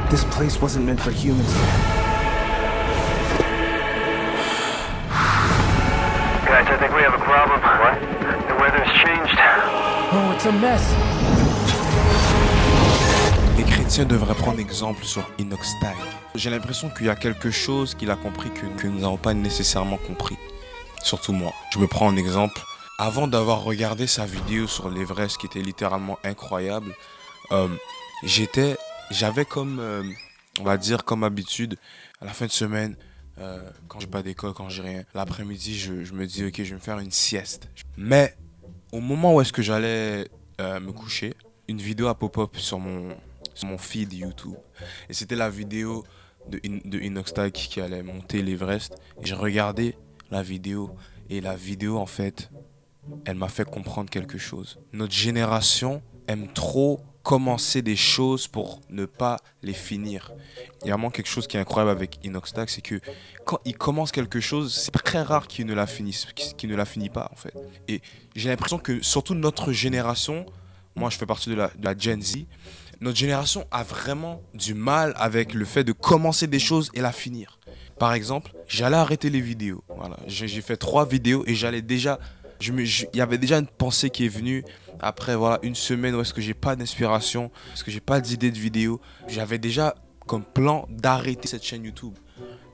This place wasn't meant for humans. Guys, I think we have a problem. What? The weather's changed. Oh, it's a mess. Les chrétiens devraient prendre exemple sur Inoxtag. J'ai l'impression qu'il y a quelque chose qu'il a compris que nous n'avons pas nécessairement compris. Surtout moi. Je me prends en exemple. Avant d'avoir regardé sa vidéo sur l'Everest qui était littéralement incroyable, j'avais comme, on va dire, comme habitude, à la fin de semaine, quand j'ai pas d'école, quand j'ai rien, l'après-midi, je me dis, ok, je vais me faire une sieste. Mais au moment où est-ce que j'allais me coucher, une vidéo a pop-up sur mon feed YouTube. Et c'était la vidéo de Inoxtag qui allait monter l'Everest. Et j'ai regardé la vidéo. Et la vidéo, en fait, elle m'a fait comprendre quelque chose. Notre génération aime trop commencer des choses pour ne pas les finir. Il y a vraiment quelque chose qui est incroyable avec Inoxtag, c'est que quand il commence quelque chose, c'est très rare qu'il ne la finisse pas, en fait. Et j'ai l'impression que surtout notre génération, moi je fais partie de la Gen Z, notre génération a vraiment du mal avec le fait de commencer des choses et la finir. Par exemple, j'allais arrêter les vidéos. Voilà. J'ai fait 3 vidéos et j'allais déjà... Il y avait déjà une pensée qui est venue après voilà, une semaine où est-ce que j'ai pas d'inspiration, parce que j'ai pas d'idée de vidéo. J'avais déjà comme plan d'arrêter cette chaîne YouTube.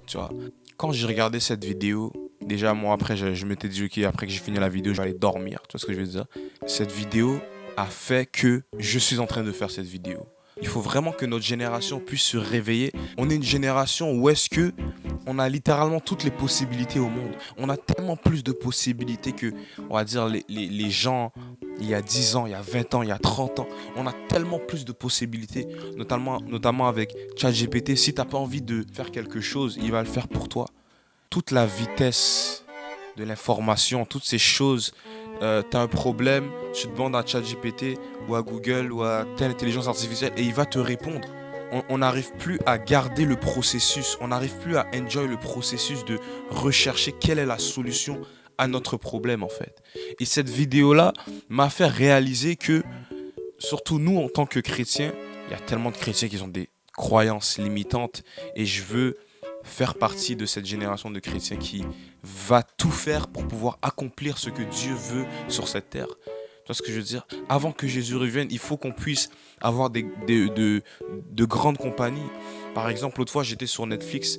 Tu vois, quand j'ai regardé cette vidéo, déjà moi après je m'étais dit ok, après que j'ai fini la vidéo, je vais aller dormir. Tu vois ce que je veux dire? Cette vidéo a fait que je suis en train de faire cette vidéo. Il faut vraiment que notre génération puisse se réveiller. On est une génération où est-ce que on a littéralement toutes les possibilités au monde. On a tellement plus de possibilités que, on va dire, les gens, il y a 10 ans, il y a 20 ans, il y a 30 ans. On a tellement plus de possibilités, notamment avec ChatGPT. Si tu n'as pas envie de faire quelque chose, il va le faire pour toi. Toute la vitesse de l'information, toutes ces choses, tu as un problème, tu demandes à ChatGPT ou à Google ou à telle intelligence artificielle et il va te répondre. On n'arrive plus à garder le processus, on n'arrive plus à enjoy le processus de rechercher quelle est la solution à notre problème en fait. Et cette vidéo-là m'a fait réaliser que, surtout nous en tant que chrétiens, il y a tellement de chrétiens qui ont des croyances limitantes et je veux faire partie de cette génération de chrétiens qui va tout faire pour pouvoir accomplir ce que Dieu veut sur cette terre. Tu vois ce que je veux dire? Avant que Jésus revienne, il faut qu'on puisse avoir de grandes compagnies. Par exemple, l'autre fois, j'étais sur Netflix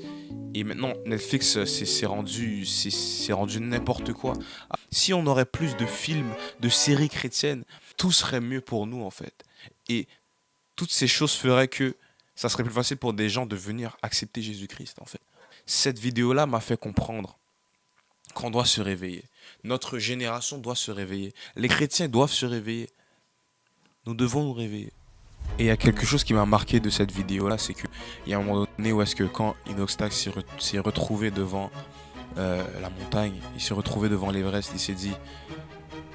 et maintenant, Netflix, c'est rendu n'importe quoi. Si on aurait plus de films, de séries chrétiennes, tout serait mieux pour nous, en fait. Et toutes ces choses feraient que ça serait plus facile pour des gens de venir accepter Jésus-Christ, en fait. Cette vidéo-là m'a fait comprendre qu'on doit se réveiller. Notre génération doit se réveiller. Les chrétiens doivent se réveiller. Nous devons nous réveiller. Et il y a quelque chose qui m'a marqué de cette vidéo-là, c'est qu'il y a un moment donné où est-ce que quand Inoxtag s'est retrouvé devant la montagne, il s'est retrouvé devant l'Everest, il s'est dit,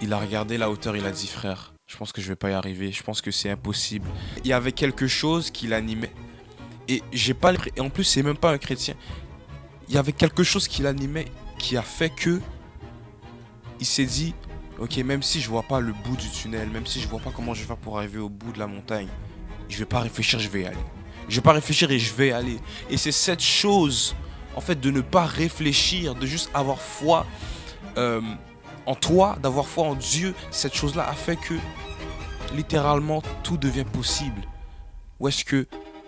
il a regardé la hauteur, il a dit, frère, je pense que je vais pas y arriver, je pense que c'est impossible. Il y avait quelque chose qui l'animait. Et en plus, c'est même pas un chrétien. Il y avait quelque chose qui l'animait, qui a fait que il s'est dit, ok, même si je vois pas le bout du tunnel, même si je vois pas comment je vais faire pour arriver au bout de la montagne, je vais pas réfléchir, je vais y aller. Je vais pas réfléchir et je vais y aller. Et c'est cette chose, en fait, de ne pas réfléchir, de juste avoir foi en toi, d'avoir foi en Dieu. Cette chose-là a fait que, littéralement, tout devient possible. Où est-ce que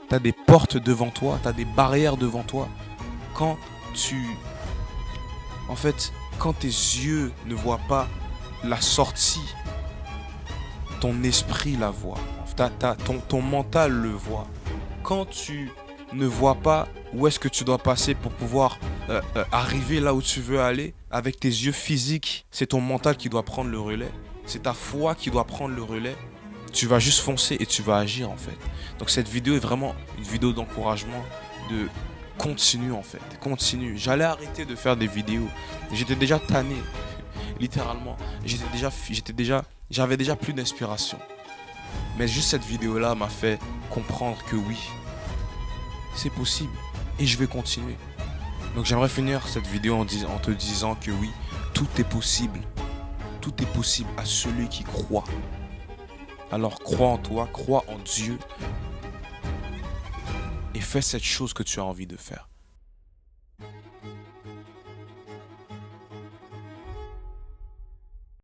tu as des portes devant toi, tu as des barrières devant toi. Quand tes yeux ne voient pas la sortie, ton esprit la voit. Ton mental le voit. Quand tu ne vois pas où est-ce que tu dois passer pour pouvoir arriver là où tu veux aller, avec tes yeux physiques, c'est ton mental qui doit prendre le relais. C'est ta foi qui doit prendre le relais. Tu vas juste foncer et tu vas agir en fait. Donc cette vidéo est vraiment une vidéo d'encouragement, de continue en fait, continue. J'allais arrêter de faire des vidéos. J'étais déjà tanné, littéralement. J'avais déjà plus d'inspiration. Mais juste cette vidéo-là m'a fait comprendre que oui, c'est possible et je vais continuer. Donc j'aimerais finir cette vidéo en te disant que oui, tout est possible. Tout est possible à celui qui croit. Alors crois en toi, crois en Dieu et fais cette chose que tu as envie de faire.